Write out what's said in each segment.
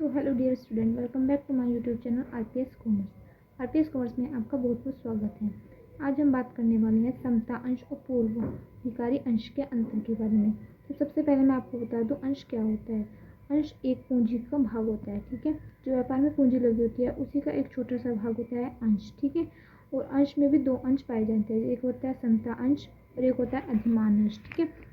तो hello dear student, welcome back to my YouTube channel RPS commerce. RPS commerce में आपका बहुत बहुत स्वागत है। आज हम बात करने वाले हैं समता अंश और पूर्वाधिकारी अंश के अंतर के बारे में। तो सबसे पहले मैं आपको बता दूं अंश क्या होता है। अंश एक पूंजी का भाग होता है, ठीक है। जो व्यापार में पूंजी लगी होती है उसी का एक छोटा सा भाग होता है अंश, ठीक है। और अंश में भी दो अंश पाए जाते हैं, एक होता है समता अंश और एक होता है अधिमान अंश, ठीक है।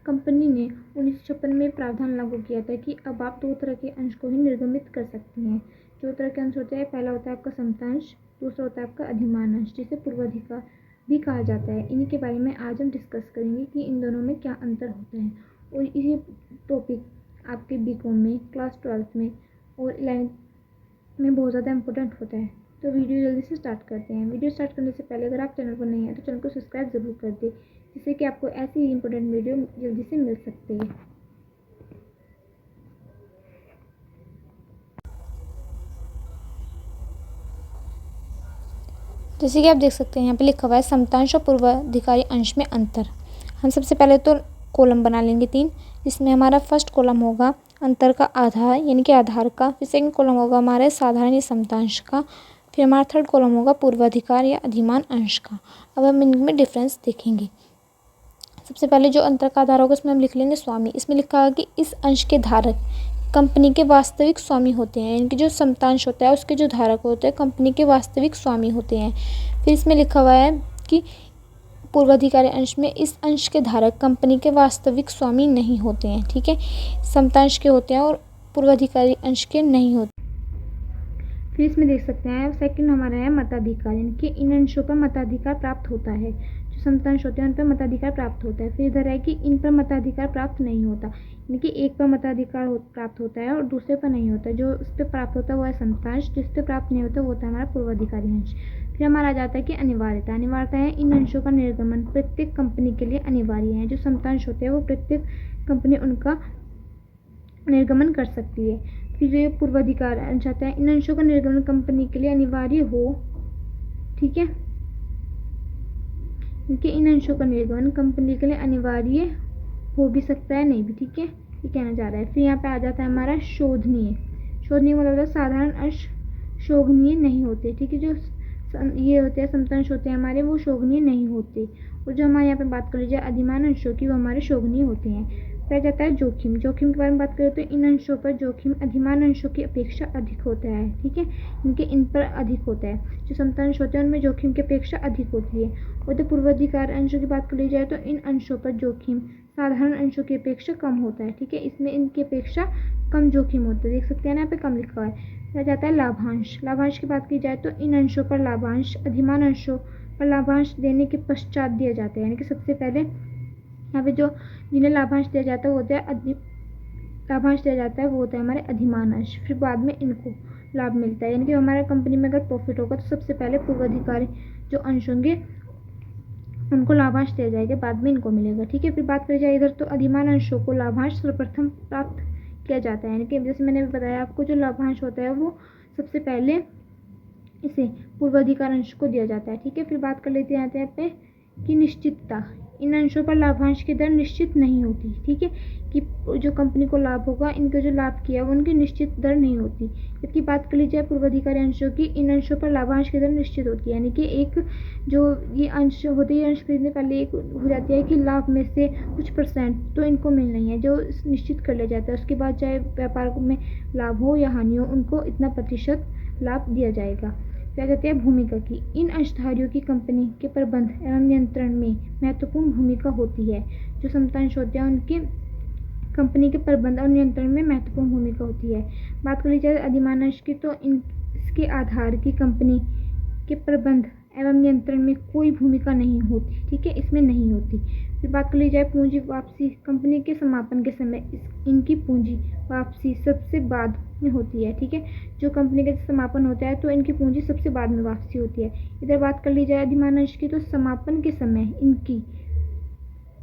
कंपनी ने 1956 में प्रावधान लागू किया था कि अब आप दो तरह के अंश को ही निर्गमित कर सकती हैं। दो तरह के अंश होते हैं, पहला होता है आपका समतांश, दूसरा होता है आपका अधिमान अंश, जिसे पूर्वाधिकार भी कहा जाता है। इन्हीं के बारे में आज हम डिस्कस करेंगे कि इन दोनों में क्या अंतर होता है। और ये टॉपिक आपके बीकॉम में, क्लास 12th में और 11th में बहुत ज़्यादा इंपॉर्टेंट होता है। तो वीडियो जल्दी से स्टार्ट करते हैं। वीडियो स्टार्ट करने से पहले अगर आप चैनल पर नहीं हैं तो चैनल को सब्सक्राइब ज़रूर कर दें, जिससे कि आपको ऐसी ही इंपॉर्टेंट वीडियो जल्दी से मिल सकती है। जैसे कि आप देख सकते हैं यहाँ पे लिखा हुआ है समतांश और पूर्वाधिकारी अंश में अंतर। हम सबसे पहले तो कॉलम बना लेंगे 3, जिसमें हमारा फर्स्ट कॉलम होगा अंतर का आधार यानी कि आधार का, फिर सेकंड कॉलम होगा हमारे साधारण या समतांश का, फिर हमारा थर्ड कॉलम होगा पूर्वाधिकार या अधिमान अंश का। अब हम इनमें डिफरेंस देखेंगे। सबसे पहले जो अंतर का आधार होगा उसमें हम लिख लेंगे स्वामी। इसमें लिखा है कि इस अंश के धारक कंपनी के वास्तविक स्वामी होते हैं, यानी कि जो समतांश होता है उसके जो धारक होते हैं कंपनी के वास्तविक स्वामी होते हैं। फिर इसमें लिखा हुआ है कि पूर्वाधिकारी अंश में इस अंश के धारक कंपनी के वास्तविक स्वामी नहीं होते हैं, ठीक है। समतांश के होते हैं और पूर्वाधिकारी अंश के नहीं होते। फिर इसमें देख सकते हैं सेकंड हमारा है मताधिकार, यानी कि इन अंशों पर मताधिकार प्राप्त होता है। जो समतांश होते हैं उन पर मताधिकार प्राप्त होता है। फिर इधर है कि इन पर मताधिकार प्राप्त नहीं होता, यानी कि एक पर मताधिकार प्राप्त होता है और दूसरे पर नहीं होता। जो उस पर प्राप्त होता है वो है समतांश, जिस पर प्राप्त नहीं होता वो होता है हमारा पूर्वाधिकारी अंश। फिर हमारा आ जाता है कि अनिवार्यता। अनिवार्यता है इन अंशों का निर्गमन प्रत्येक कंपनी के लिए अनिवार्य है। जो समतांश होते हैं वो प्रत्येक कंपनी उनका निर्गमन कर सकती है। फिर जो पूर्वाधिकार अंश आता है, इन अंशों का निर्गमन कंपनी के लिए अनिवार्य हो, ठीक है, क्योंकि इन अंशों का निर्गमन कंपनी के लिए अनिवार्य हो भी सकता है, नहीं भी, ठीक है, ये कहना चाह रहा है। फिर यहाँ पे आ जाता है हमारा शोधनीय। शोधनीय मतलब साधारण अंश शोभनीय नहीं होते, ठीक है। जो ये होते हैं समतांश होते हैं हमारे, वो शोभनीय नहीं होते। और जो हमारे यहाँ पे बात कर लीजिए अधिमान अंशों की, वो हमारे शोभनीय होते हैं। फिर जाता है जोखिम। जोखिम के बारे में बात करें तो इन अंशों पर जोखिम अधिमान अंशों की अपेक्षा अधिक होता है, ठीक है, इनके इन पर अधिक होता है। जो समतांश होते हैं उनमें जोखिम की अपेक्षा अधिक होती है। और जो पूर्वाधिकार अंशों की बात कर ली जाए तो इन अंशों पर जोखिम साधारण अंशों की अपेक्षा कम होता है, ठीक है, इसमें इनकी अपेक्षा कम जोखिम होता है। देख सकते हैं ना यहाँ पे कम लिखा है। रह जाता है लाभांश। लाभांश की बात की जाए तो इन अंशों पर लाभांश अधिमान अंशों पर लाभांश देने के पश्चात दिया जाता है, यानी कि सबसे पहले यहाँ पे जो जिन्हें लाभांश दिया जाता है वो होता है लाभांश दिया जाता है वो होता है हमारे अधिमान अंश। फिर बाद में इनको लाभ मिलता है, यानी कि हमारा कंपनी में अगर प्रॉफिट होगा तो सबसे पहले पूर्वाधिकारी जो अंश होंगे उनको लाभांश दिया जाएगा, बाद में इनको मिलेगा, ठीक है। फिर बात करी जाए इधर तो अधिमान अंशों को लाभांश सर्वप्रथम प्राप्त किया जाता है, यानी कि जैसे मैंने बताया आपको जो लाभांश होता है वो सबसे पहले इसे पूर्वाधिकार अंश को दिया जाता है, ठीक है। फिर बात कर लेते हैं यहाँ पे कि निश्चितता। इन अंशों पर लाभांश की दर निश्चित नहीं होती, ठीक है, कि जो कंपनी को लाभ होगा इनका जो लाभ किया वो उनकी निश्चित दर नहीं होती। जबकि बात कर ली जाए पूर्वाधिकारी अंशों की, इन अंशों पर लाभांश की दर निश्चित होती है, यानी कि एक जो ये अंश होते हैं अंश खरीदने पहले एक हो जाती है कि लाभ में से कुछ % तो इनको मिलना ही है, जो निश्चित कर लिया जाता है। उसके बाद चाहे व्यापार में लाभ हो या हानि हो उनको इतना प्रतिशत लाभ दिया जाएगा। क्या कहते हैं भूमिका की। इन अंशधारियों की कंपनी के प्रबंध एवं नियंत्रण में महत्वपूर्ण भूमिका होती है। जो समतांश होते हैं उनके कंपनी के प्रबंध और नियंत्रण में महत्वपूर्ण भूमिका होती है। बात कर ली जाए अधिमान अंश की तो इसके आधार की कंपनी के प्रबंध एवं नियंत्रण में कोई भूमिका नहीं होती, ठीक है, इसमें नहीं होती। फिर बात कर ली जाए पूंजी वापसी। कंपनी के समापन के समय इनकी पूंजी वापसी सबसे बाद में होती है, ठीक है। जो कंपनी का समापन होता है तो इनकी पूंजी सबसे बाद में वापसी होती है। इधर बात कर ली जाए अधिमान अंश की तो समापन के समय इनकी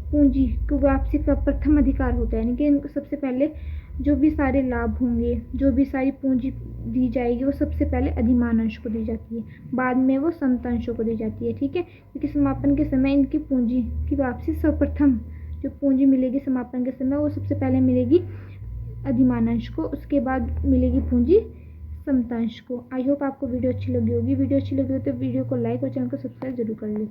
पूंजी को वापसी का प्रथम अधिकार होता है, यानी कि इनको सबसे पहले जो भी सारे लाभ होंगे, जो भी सारी पूंजी दी जाएगी वो सबसे पहले अधिमान अंश को दी जाती है, बाद में वो समतांशों को दी जाती है, ठीक है। क्योंकि समापन के समय इनकी पूंजी की वापसी सर्वप्रथम जो पूंजी मिलेगी समापन के समय वो सबसे पहले मिलेगी अधिमानांश को, उसके बाद मिलेगी पूंजी समतांश को। आई होप आपको वीडियो अच्छी लगी होगी। वीडियो अच्छी लगी हो तो वीडियो को लाइक और चैनल को सब्सक्राइब जरूर कर लें।